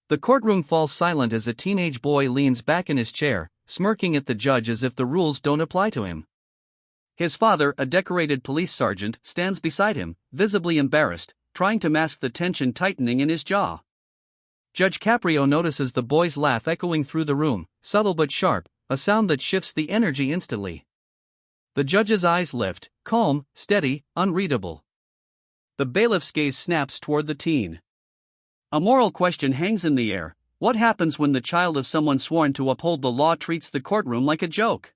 The courtroom falls silent as a teenage boy leans back in his chair, smirking at the judge as if the rules don't apply to him. His father, a decorated police sergeant, stands beside him, visibly embarrassed, trying to mask the tension tightening in his jaw. Judge Caprio notices the boy's laugh echoing through the room, subtle but sharp, a sound that shifts the energy instantly. The judge's eyes lift, calm, steady, unreadable. The bailiff's gaze snaps toward the teen. A moral question hangs in the air: what happens when the child of someone sworn to uphold the law treats the courtroom like a joke?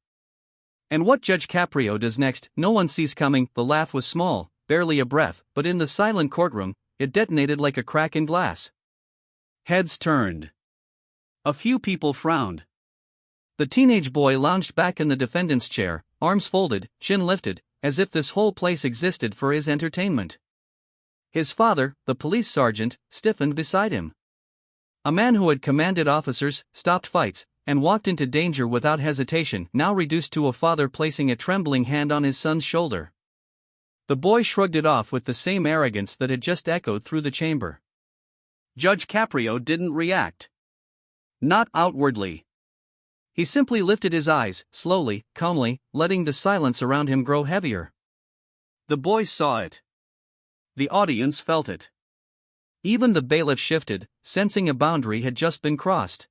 And what Judge Caprio does next, no one sees coming. The laugh was small, barely a breath, but in the silent courtroom, it detonated like a crack in glass. Heads turned. A few people frowned. The teenage boy lounged back in the defendant's chair, arms folded, chin lifted, as if this whole place existed for his entertainment. His father, the police sergeant, stiffened beside him. A man who had commanded officers, stopped fights, and walked into danger without hesitation, now reduced to a father placing a trembling hand on his son's shoulder. The boy shrugged it off with the same arrogance that had just echoed through the chamber. Judge Caprio didn't react. Not outwardly. He simply lifted his eyes, slowly, calmly, letting the silence around him grow heavier. The boys saw it. The audience felt it. Even the bailiff shifted, sensing a boundary had just been crossed.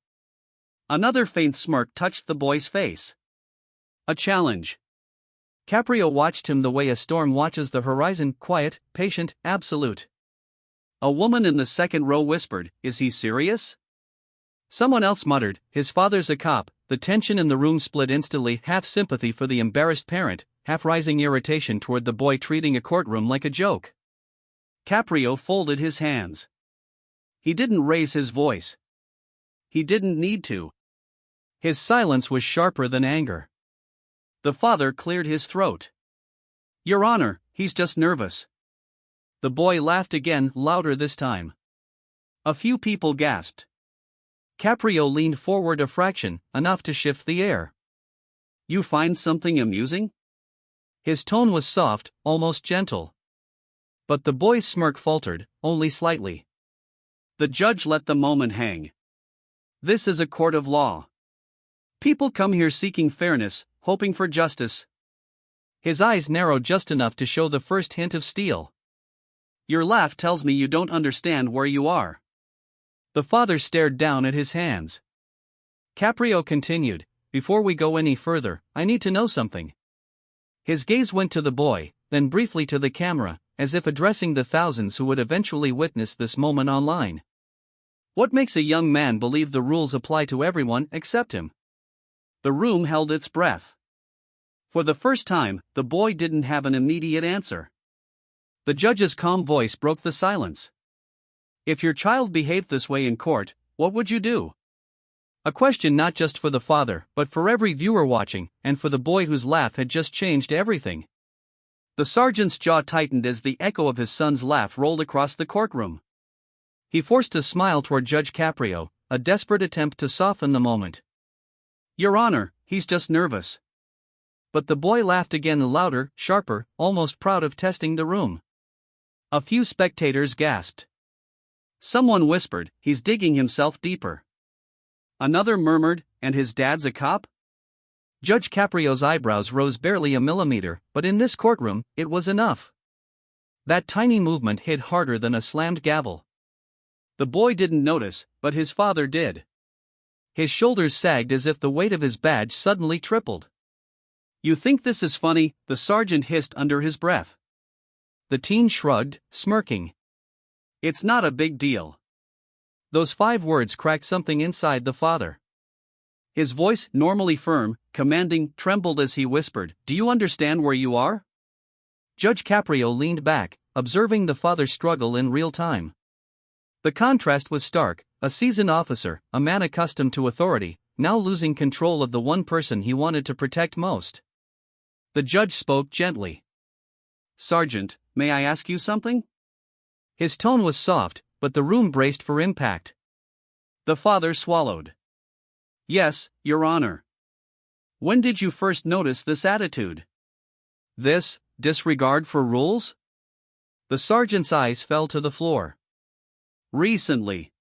Another faint smirk touched the boy's face. A challenge. Caprio watched him the way a storm watches the horizon, quiet, patient, absolute. A woman in the second row whispered, "Is he serious?" Someone else muttered, "His father's a cop." The tension in the room split instantly, half sympathy for the embarrassed parent, half rising irritation toward the boy treating a courtroom like a joke. Caprio folded his hands. He didn't raise his voice. He didn't need to. His silence was sharper than anger. The father cleared his throat. "Your Honor, he's just nervous." The boy laughed again, louder this time. A few people gasped. Caprio leaned forward a fraction, enough to shift the air. "You find something amusing?" His tone was soft, almost gentle. But the boy's smirk faltered, only slightly. The judge let the moment hang. This is a court of law. People come here seeking fairness, hoping for justice. His eyes narrowed just enough to show the first hint of steel. "Your laugh tells me you don't understand where you are." The father stared down at his hands. Caprio continued, "Before we go any further, I need to know something." His gaze went to the boy, then briefly to the camera, as if addressing the thousands who would eventually witness this moment online. "What makes a young man believe the rules apply to everyone except him?" The room held its breath. For the first time, the boy didn't have an immediate answer. The judge's calm voice broke the silence. "If your child behaved this way in court, what would you do?" A question not just for the father, but for every viewer watching, and for the boy whose laugh had just changed everything. The sergeant's jaw tightened as the echo of his son's laugh rolled across the courtroom. He forced a smile toward Judge Caprio, a desperate attempt to soften the moment. "Your Honor, he's just nervous." But the boy laughed again, louder, sharper, almost proud of testing the room. A few spectators gasped. Someone whispered, "He's digging himself deeper." Another murmured, "And his dad's a cop?" Judge Caprio's eyebrows rose barely a millimeter, but in this courtroom, it was enough. That tiny movement hit harder than a slammed gavel. The boy didn't notice, but his father did. His shoulders sagged as if the weight of his badge suddenly tripled. "You think this is funny?" the sergeant hissed under his breath. The teen shrugged, smirking. "It's not a big deal." Those 5 words cracked something inside the father. His voice, normally firm, commanding, trembled as he whispered, "Do you understand where you are?" Judge Caprio leaned back, observing the father's struggle in real time. The contrast was stark, a seasoned officer, a man accustomed to authority, now losing control of the one person he wanted to protect most. The judge spoke gently. "Sergeant, may I ask you something?" His tone was soft, but the room braced for impact. The father swallowed. "Yes, Your Honor." "When did you first notice this attitude? This disregard for rules?" The sergeant's eyes fell to the floor. "Recently."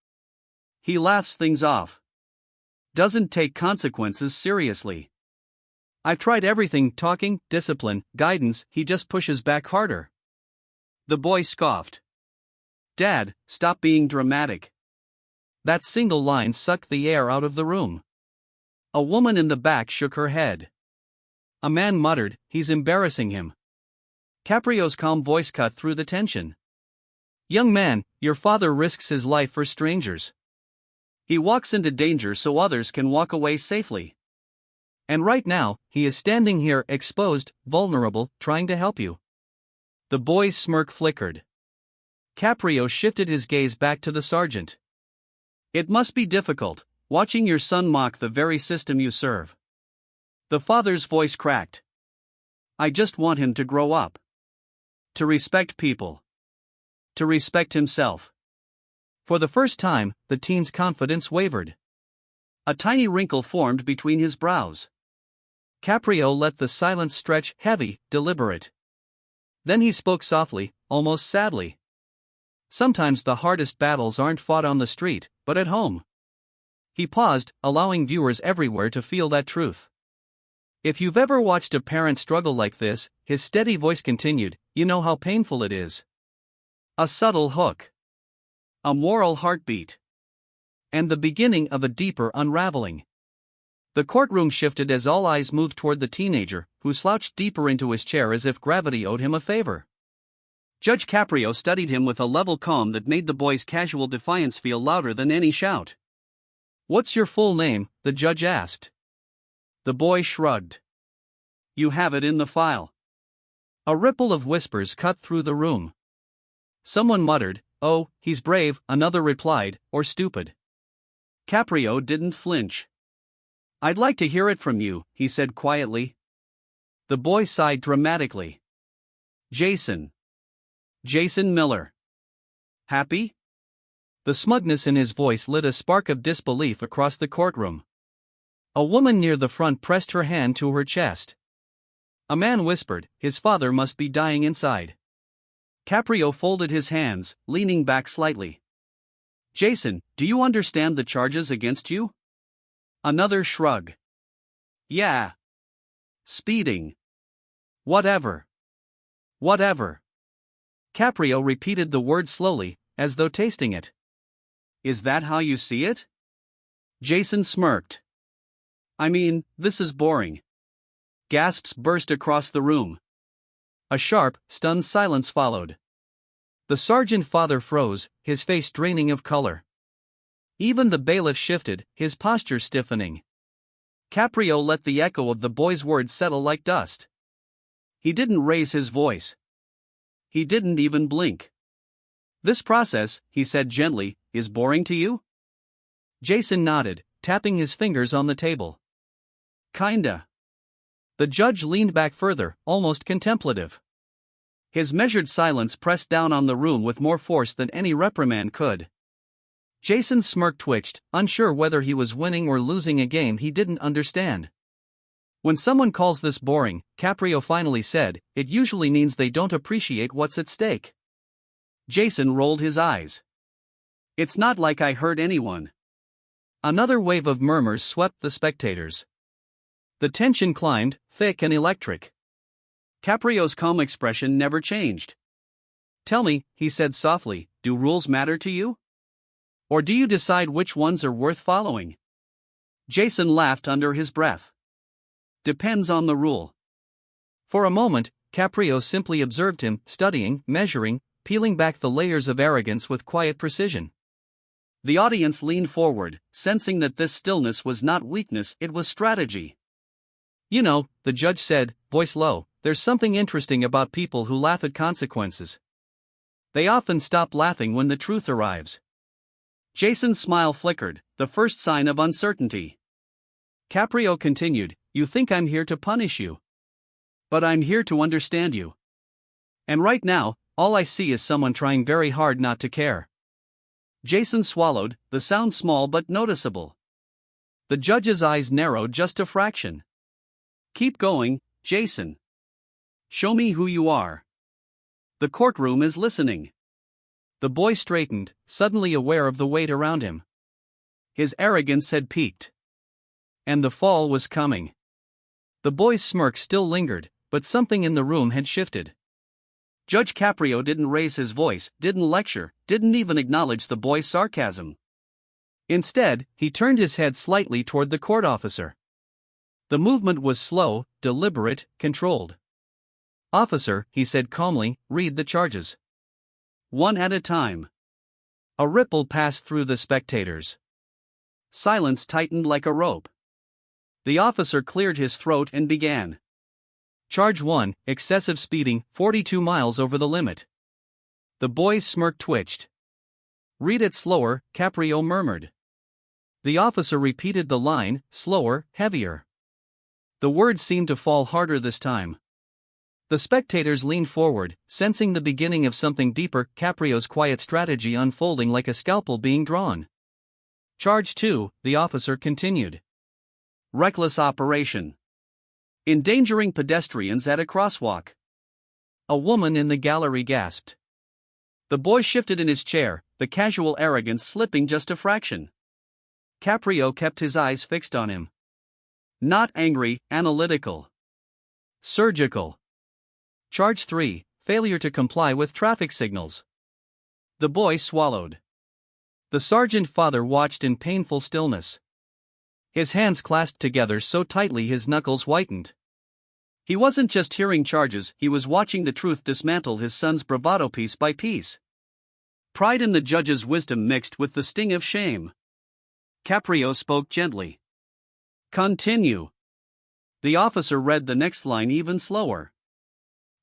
He laughs things off. Doesn't take consequences seriously. I've tried everything: talking, discipline, guidance. He just pushes back harder. The boy scoffed. Dad, stop being dramatic. That single line sucked the air out of the room. A woman in the back shook her head. A man muttered, he's embarrassing him. Caprio's calm voice cut through the tension. Young man, your father risks his life for strangers. He walks into danger so others can walk away safely. And right now, he is standing here exposed, vulnerable, trying to help you. The boy's smirk flickered. Caprio shifted his gaze back to the sergeant. It must be difficult, watching your son mock the very system you serve. The father's voice cracked. I just want him to grow up. To respect people. To respect himself. For the first time, the teen's confidence wavered. A tiny wrinkle formed between his brows. Caprio let the silence stretch, heavy, deliberate. Then he spoke softly, almost sadly. Sometimes the hardest battles aren't fought on the street, but at home. He paused, allowing viewers everywhere to feel that truth. If you've ever watched a parent struggle like this, his steady voice continued, you know how painful it is. A subtle hook. A moral heartbeat. And the beginning of a deeper unraveling. The courtroom shifted as all eyes moved toward the teenager, who slouched deeper into his chair as if gravity owed him a favor. Judge Caprio studied him with a level calm that made the boy's casual defiance feel louder than any shout. What's your full name? The judge asked. The boy shrugged. You have it in the file. A ripple of whispers cut through the room. Someone muttered, oh, he's brave, another replied, or stupid. Caprio didn't flinch. I'd like to hear it from you, he said quietly. The boy sighed dramatically. Jason. Jason Miller. Happy? The smugness in his voice lit a spark of disbelief across the courtroom. A woman near the front pressed her hand to her chest. A man whispered, his father must be dying inside. Caprio folded his hands, leaning back slightly. Jason, do you understand the charges against you? Another shrug. Yeah. Speeding. Whatever. Whatever. Caprio repeated the word slowly, as though tasting it. Is that how you see it? Jason smirked. I mean, this is boring. Gasps burst across the room. A sharp, stunned silence followed. The sergeant father froze, his face draining of color. Even the bailiff shifted, his posture stiffening. Caprio let the echo of the boy's words settle like dust. He didn't raise his voice. He didn't even blink. This process, he said gently, is boring to you? Jason nodded, tapping his fingers on the table. Kinda. The judge leaned back further, almost contemplative. His measured silence pressed down on the room with more force than any reprimand could. Jason's smirk twitched, unsure whether he was winning or losing a game he didn't understand. When someone calls this boring, Caprio finally said, it usually means they don't appreciate what's at stake. Jason rolled his eyes. It's not like I hurt anyone. Another wave of murmurs swept the spectators. The tension climbed, thick and electric. Caprio's calm expression never changed. Tell me, he said softly, do rules matter to you? Or do you decide which ones are worth following? Jason laughed under his breath. Depends on the rule. For a moment, Caprio simply observed him, studying, measuring, peeling back the layers of arrogance with quiet precision. The audience leaned forward, sensing that this stillness was not weakness, it was strategy. You know, the judge said, voice low, there's something interesting about people who laugh at consequences. They often stop laughing when the truth arrives. Jason's smile flickered, the first sign of uncertainty. Caprio continued, you think I'm here to punish you. But I'm here to understand you. And right now, all I see is someone trying very hard not to care. Jason swallowed, the sound small but noticeable. The judge's eyes narrowed just a fraction. Keep going, Jason. Show me who you are. The courtroom is listening. The boy straightened, suddenly aware of the weight around him. His arrogance had peaked. And the fall was coming. The boy's smirk still lingered, but something in the room had shifted. Judge Caprio didn't raise his voice, didn't lecture, didn't even acknowledge the boy's sarcasm. Instead, he turned his head slightly toward the court officer. The movement was slow, deliberate, controlled. "Officer," he said calmly, "read the charges." One at a time. A ripple passed through the spectators. Silence tightened like a rope. The officer cleared his throat and began. Charge 1, excessive speeding, 42 miles over the limit. The boy's smirk twitched. "Read it slower," Caprio murmured. The officer repeated the line, slower, heavier. The words seemed to fall harder this time. The spectators leaned forward, sensing the beginning of something deeper, Caprio's quiet strategy unfolding like a scalpel being drawn. Charge 2, the officer continued. Reckless operation. Endangering pedestrians at a crosswalk. A woman in the gallery gasped. The boy shifted in his chair, the casual arrogance slipping just a fraction. Caprio kept his eyes fixed on him. Not angry, analytical. Surgical. Charge 3, failure to comply with traffic signals. The boy swallowed. The sergeant father watched in painful stillness. His hands clasped together so tightly his knuckles whitened. He wasn't just hearing charges, he was watching the truth dismantle his son's bravado piece by piece. Pride in the judge's wisdom mixed with the sting of shame. Caprio spoke gently. Continue. The officer read the next line even slower.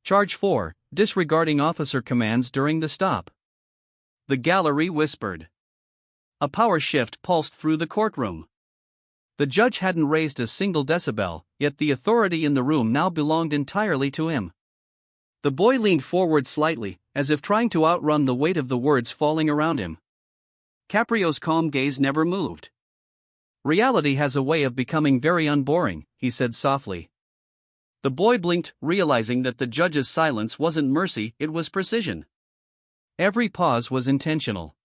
Charge 4, disregarding officer commands during the stop. The gallery whispered. A power shift pulsed through the courtroom. The judge hadn't raised a single decibel, yet the authority in the room now belonged entirely to him. The boy leaned forward slightly, as if trying to outrun the weight of the words falling around him. Caprio's calm gaze never moved. Reality has a way of becoming very unboring, he said softly. The boy blinked, realizing that the judge's silence wasn't mercy, it was precision. Every pause was intentional.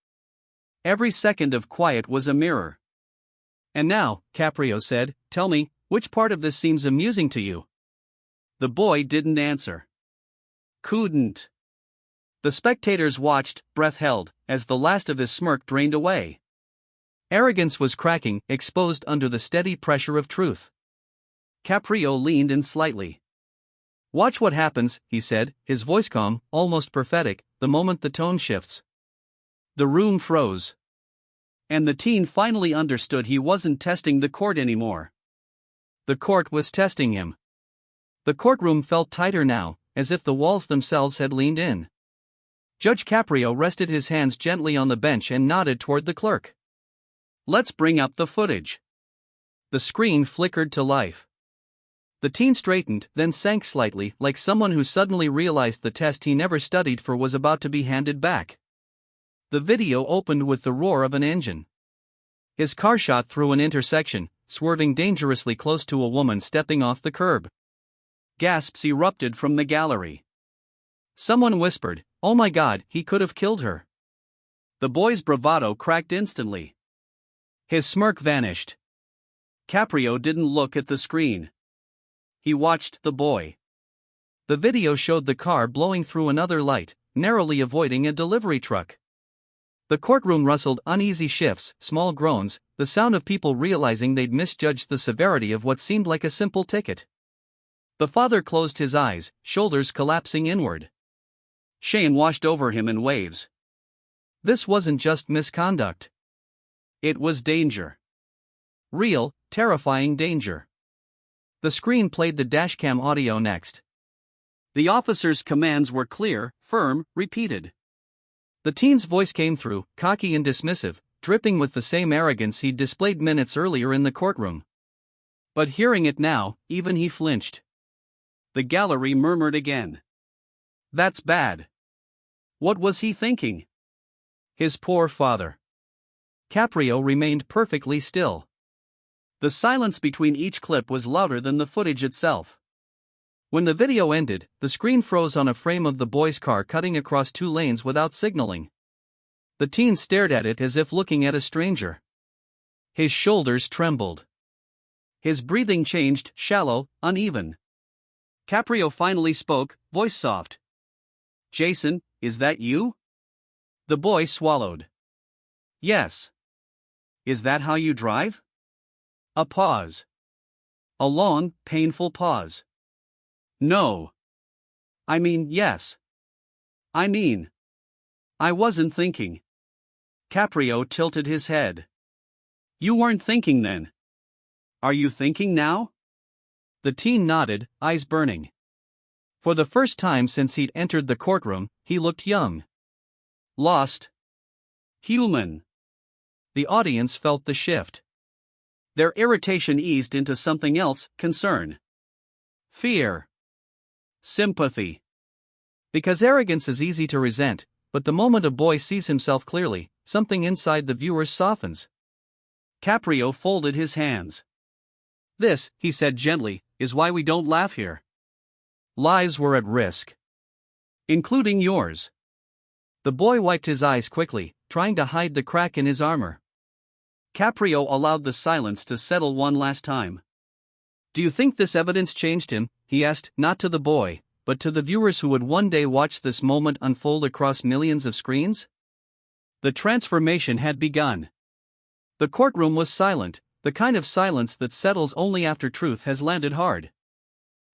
Every second of quiet was a mirror. And now, Caprio said, tell me, which part of this seems amusing to you? The boy didn't answer. Couldn't. The spectators watched, breath held, as the last of his smirk drained away. Arrogance was cracking, exposed under the steady pressure of truth. Caprio leaned in slightly. Watch what happens, he said, his voice calm, almost prophetic, the moment the tone shifts. The room froze. And the teen finally understood he wasn't testing the court anymore. The court was testing him. The courtroom felt tighter now, as if the walls themselves had leaned in. Judge Caprio rested his hands gently on the bench and nodded toward the clerk. Let's bring up the footage. The screen flickered to life. The teen straightened, then sank slightly, like someone who suddenly realized the test he never studied for was about to be handed back. The video opened with the roar of an engine. His car shot through an intersection, swerving dangerously close to a woman stepping off the curb. Gasps erupted from the gallery. Someone whispered, "Oh my God, he could have killed her." The boy's bravado cracked instantly. His smirk vanished. Caprio didn't look at the screen. He watched the boy. The video showed the car blowing through another light, narrowly avoiding a delivery truck. The courtroom rustled, uneasy shifts, small groans, the sound of people realizing they'd misjudged the severity of what seemed like a simple ticket. The father closed his eyes, shoulders collapsing inward. Shame washed over him in waves. This wasn't just misconduct. It was danger. Real, terrifying danger. The screen played the dashcam audio next. The officer's commands were clear, firm, repeated. The teen's voice came through, cocky and dismissive, dripping with the same arrogance he'd displayed minutes earlier in the courtroom. But hearing it now, even he flinched. The gallery murmured again. That's bad. What was he thinking? His poor father. Caprio remained perfectly still. The silence between each clip was louder than the footage itself. When the video ended, the screen froze on a frame of the boy's car cutting across two lanes without signaling. The teen stared at it as if looking at a stranger. His shoulders trembled. His breathing changed, shallow, uneven. Caprio finally spoke, voice soft. "Jason, is that you?" The boy swallowed. "Yes." "Is that how you drive?" A pause. A long, painful pause. "No. I mean, yes. I mean. I wasn't thinking." Caprio tilted his head. "You weren't thinking then. Are you thinking now?" The teen nodded, eyes burning. For the first time since he'd entered the courtroom, he looked young. Lost. Human. The audience felt the shift. Their irritation eased into something else, concern. Fear. Sympathy. Because arrogance is easy to resent, but the moment a boy sees himself clearly, something inside the viewer softens. Caprio folded his hands. "This," he said gently, "is why we don't laugh here. Lives were at risk. Including yours." The boy wiped his eyes quickly, trying to hide the crack in his armor. Caprio allowed the silence to settle one last time. "Do you think this evidence changed him?" he asked, not to the boy, but to the viewers who would one day watch this moment unfold across millions of screens. The transformation had begun. The courtroom was silent, the kind of silence that settles only after truth has landed hard.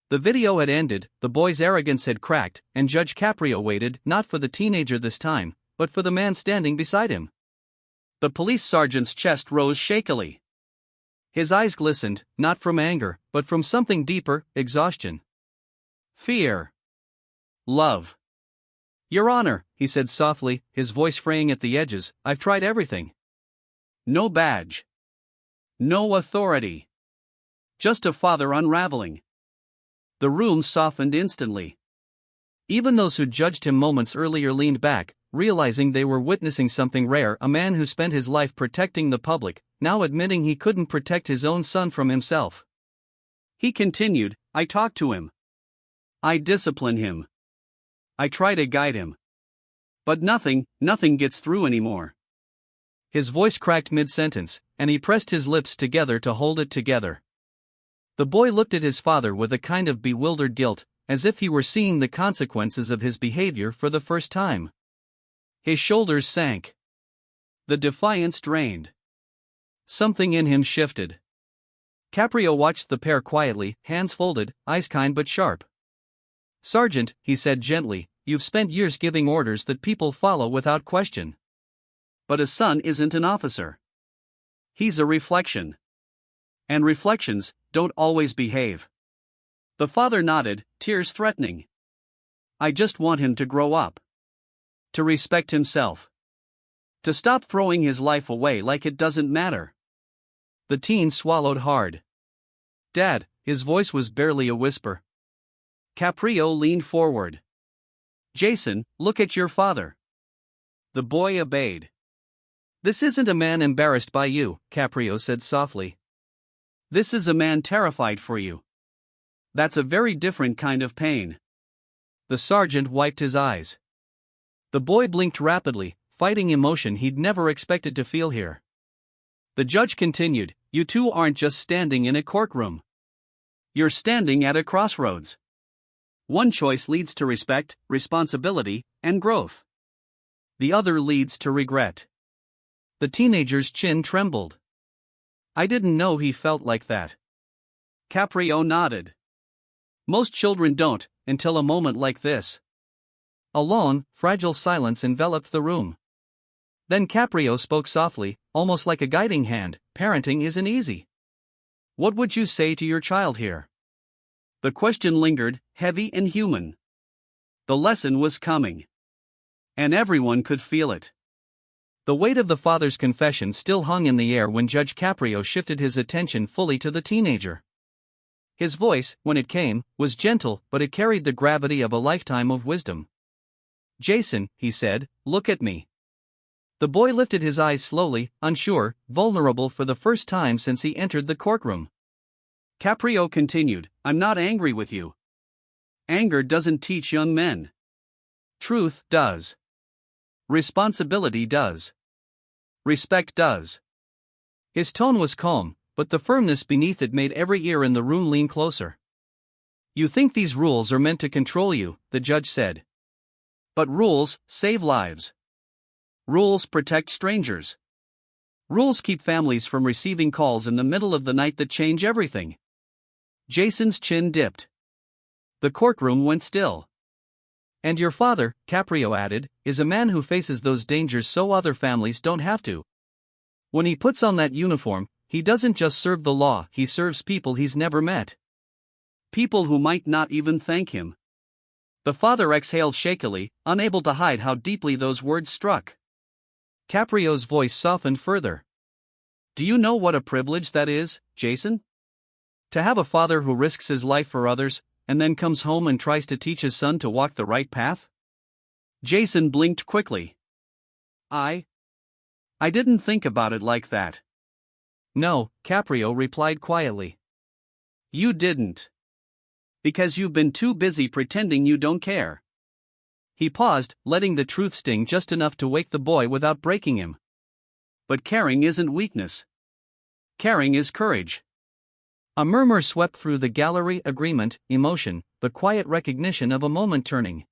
The video had ended, the boy's arrogance had cracked, and Judge Caprio waited, not for the teenager this time, but for the man standing beside him. The police sergeant's chest rose shakily. His eyes glistened, not from anger, but from something deeper, exhaustion. Fear. Love. "Your Honor," he said softly, his voice fraying at the edges, "I've tried everything. No badge. No authority. Just a father unraveling." The room softened instantly. Even those who judged him moments earlier leaned back, realizing they were witnessing something rare, a man who spent his life protecting the public, now admitting he couldn't protect his own son from himself. He continued, "I talk to him. I discipline him. I try to guide him. But nothing gets through anymore." His voice cracked mid-sentence, and he pressed his lips together to hold it together. The boy looked at his father with a kind of bewildered guilt, as if he were seeing the consequences of his behavior for the first time. His shoulders sank. The defiance drained. Something in him shifted. Caprio watched the pair quietly, hands folded, eyes kind but sharp. "Sergeant," he said gently, "you've spent years giving orders that people follow without question. But a son isn't an officer. He's a reflection. And reflections don't always behave." The father nodded, tears threatening. "I just want him to grow up. To respect himself. To stop throwing his life away like it doesn't matter." The teen swallowed hard. "Dad," his voice was barely a whisper. Caprio leaned forward. "Jason, look at your father." The boy obeyed. "This isn't a man embarrassed by you," Caprio said softly. "This is a man terrified for you. That's a very different kind of pain." The sergeant wiped his eyes. The boy blinked rapidly, fighting emotion he'd never expected to feel here. The judge continued, "You two aren't just standing in a courtroom. You're standing at a crossroads. One choice leads to respect, responsibility, and growth. The other leads to regret." The teenager's chin trembled. "I didn't know he felt like that." Caprio nodded. "Most children don't, until a moment like this." A long, fragile silence enveloped the room. Then Caprio spoke softly, almost like a guiding hand, "Parenting isn't easy. What would you say to your child here?" The question lingered, heavy and human. The lesson was coming. And everyone could feel it. The weight of the father's confession still hung in the air when Judge Caprio shifted his attention fully to the teenager. His voice, when it came, was gentle, but it carried the gravity of a lifetime of wisdom. "Jason," he said, "look at me." The boy lifted his eyes slowly, unsure, vulnerable for the first time since he entered the courtroom. Caprio continued, "I'm not angry with you. Anger doesn't teach young men. Truth does. Responsibility does. Respect does. His tone was calm, but the firmness beneath it made every ear in the room lean closer. You think these rules are meant to control you, the judge said. But rules save lives. Rules protect strangers. Rules keep families from receiving calls in the middle of the night that change everything. Jason's chin dipped. The courtroom went still. And your father, Caprio added, is a man who faces those dangers so other families don't have to. When he puts on that uniform, he doesn't just serve the law, he serves people he's never met. People who might not even thank him. The father exhaled shakily, unable to hide how deeply those words struck. Caprio's voice softened further. Do you know what a privilege that is, Jason? To have a father who risks his life for others, and then comes home and tries to teach his son to walk the right path? Jason blinked quickly. I didn't think about it like that. No, Caprio replied quietly. You didn't. Because you've been too busy pretending you don't care. He paused, letting the truth sting just enough to wake the boy without breaking him. But caring isn't weakness. Caring is courage. A murmur swept through the gallery, agreement, emotion, the quiet recognition of a moment turning.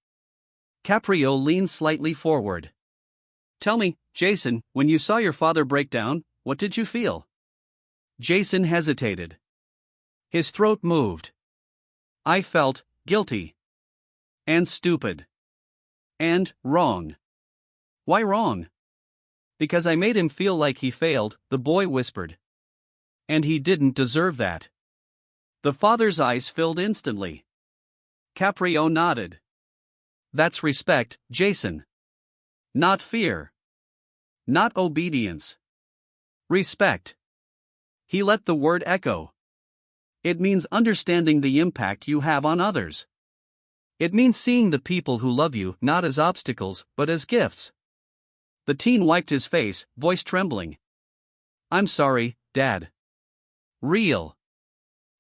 Caprio leaned slightly forward. Tell me, Jason, when you saw your father break down, what did you feel? Jason hesitated. His throat moved. I felt guilty. And stupid. And wrong. Why wrong? Because I made him feel like he failed, the boy whispered. And he didn't deserve that. The father's eyes filled instantly. Caprio nodded. That's respect, Jason. Not fear. Not obedience. Respect. He let the word echo. It means understanding the impact you have on others. It means seeing the people who love you not as obstacles, but as gifts. The teen wiped his face, voice trembling. I'm sorry, Dad. Real.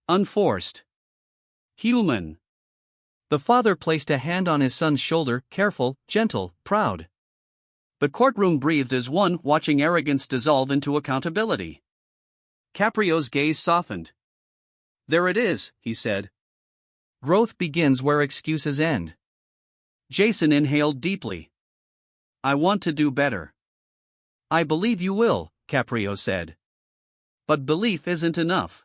Unforced. Human. The father placed a hand on his son's shoulder, careful, gentle, proud. The courtroom breathed as one watching arrogance dissolve into accountability. Caprio's gaze softened. There it is, he said. Growth begins where excuses end. Jason inhaled deeply. I want to do better. I believe you will, Caprio said. But belief isn't enough.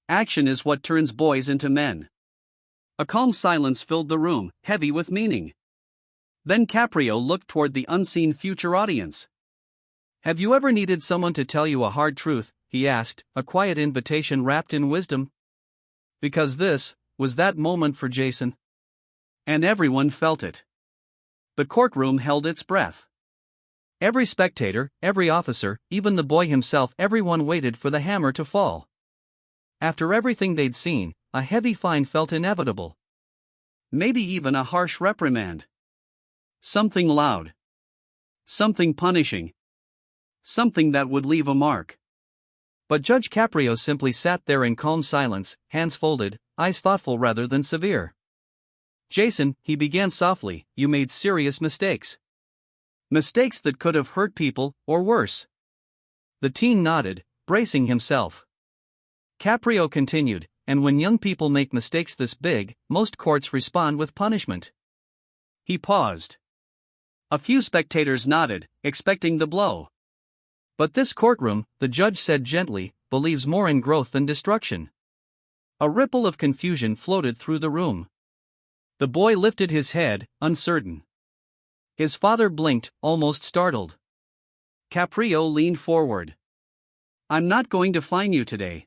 Action is what turns boys into men. A calm silence filled the room, heavy with meaning. Then Caprio looked toward the unseen future audience. Have you ever needed someone to tell you a hard truth, he asked, a quiet invitation wrapped in wisdom? Because this was that moment for Jason. And everyone felt it. The courtroom held its breath. Every spectator, every officer, even the boy himself, everyone waited for the hammer to fall. After everything they'd seen, a heavy fine felt inevitable. Maybe even a harsh reprimand. Something loud. Something punishing. Something that would leave a mark. But Judge Caprio simply sat there in calm silence, hands folded, eyes thoughtful rather than severe. Jason, he began softly, you made serious mistakes. Mistakes that could have hurt people, or worse. The teen nodded, bracing himself. Caprio continued, and when young people make mistakes this big, most courts respond with punishment. He paused. A few spectators nodded, expecting the blow. But this courtroom, the judge said gently, believes more in growth than destruction. A ripple of confusion floated through the room. The boy lifted his head, uncertain. His father blinked, almost startled. Caprio leaned forward. I'm not going to fine you today.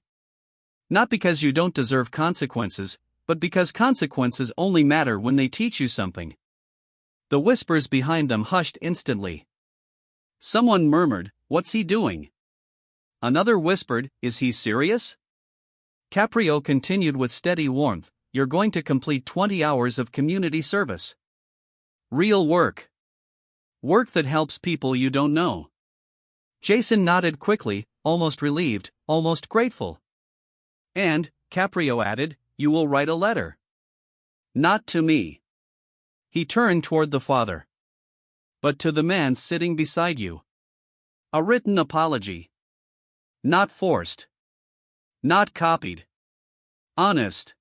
Not because you don't deserve consequences, but because consequences only matter when they teach you something. The whispers behind them hushed instantly. Someone murmured, what's he doing? Another whispered, is he serious? Caprio continued with steady warmth, you're going to complete 20 hours of community service. Real work. Work that helps people you don't know. Jason nodded quickly, almost relieved, almost grateful. And, Caprio added, you will write a letter. Not to me. He turned toward the father. But to the man sitting beside you. A written apology. Not forced. Not copied. Honest.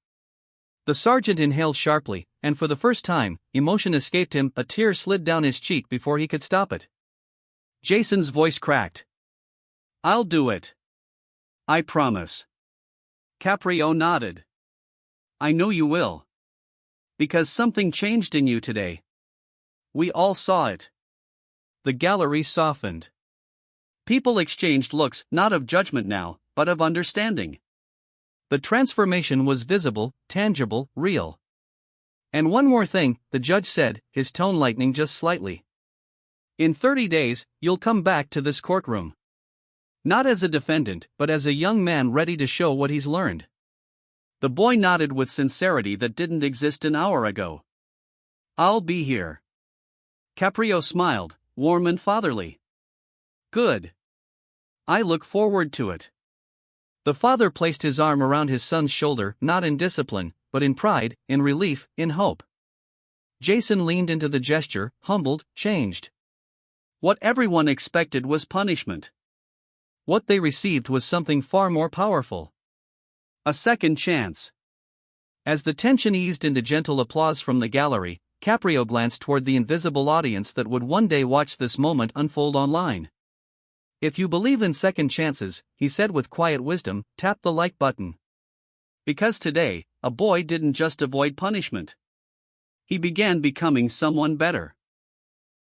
The sergeant inhaled sharply, and for the first time, emotion escaped him. A tear slid down his cheek before he could stop it. Jason's voice cracked. I'll do it. I promise. Caprio nodded. I know you will. Because something changed in you today. We all saw it. The gallery softened. People exchanged looks, not of judgment now, but of understanding. The transformation was visible, tangible, real. And one more thing, the judge said, his tone lightening just slightly. In 30 days, you'll come back to this courtroom. Not as a defendant, but as a young man ready to show what he's learned. The boy nodded with sincerity that didn't exist an hour ago. I'll be here. Caprio smiled, warm and fatherly. Good. I look forward to it. The father placed his arm around his son's shoulder, not in discipline, but in pride, in relief, in hope. Jason leaned into the gesture, humbled, changed. What everyone expected was punishment. What they received was something far more powerful. A second chance. As the tension eased into gentle applause from the gallery, Caprio glanced toward the invisible audience that would one day watch this moment unfold online. If you believe in second chances, he said with quiet wisdom, tap the like button. Because today, a boy didn't just avoid punishment. He began becoming someone better.